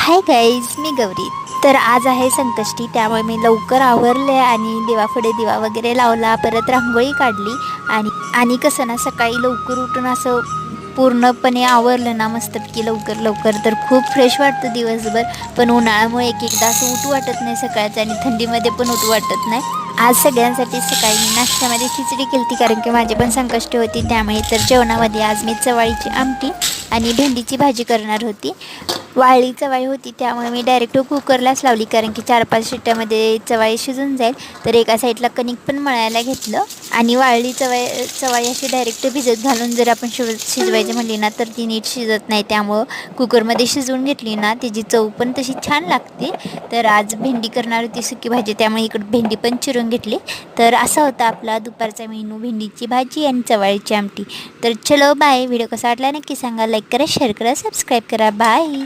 Hi guys, मी गौरी. तर आज आहे संकष्टी, त्यामुळे मी लवकर आवरले आणि देवापुढे दिवा वगैरे लावला, परत रांगोळी काढली. आणि कसं ना, सकाळी लवकर उठून असं पूर्णपणे आवरलं ना मस्तपैकी लवकर लवकर, तर खूप फ्रेश वाटतं दिवसभर. पण उन्हाळ्यामुळे एक एकदा असं उठू वाटत नाही सकाळचं, आणि थंडीमध्ये पण उठू वाटत नाही. आज सगळ्यांसाठी सकाळी मी नाश्त्यामध्ये खिचडी केली, कारण की माझी पण संकष्टी होती त्यामुळे. तर जेवणामध्ये आज मी चवाळीची आमटी आणि भेंडीची भाजी करणार होती. वाळली चवाळी होती त्यामुळे मी डायरेक्ट कुकरलाच लावली, कारण की 4-5 शिट्ट्यामध्ये चवाळी शिजून जाईल. तर एका साईडला कणिक पण मळायला घेतलं, आणि वाळली चवाळी अशी डायरेक्ट भिजत घालून जर आपण शिजवायची म्हणली ना, तर ती नीट शिजत नाही. त्यामुळं कुकरमध्ये शिजवून घेतली ना, त्याची चव पण तशी छान लागते. तर आज भेंडी करणार होती सुकी भाजी, त्यामुळे इकडं भेंडी पण चिरून घेतली. तर असा होता आपला दुपारचा मेनू, भेंडीची भाजी आणि चवाळीची आमटी. तर चलो बाय. व्हिडिओ कसा वाटला नक्की सांगा, लाईक करा, शेअर करा, सबस्क्राईब करा. बाय.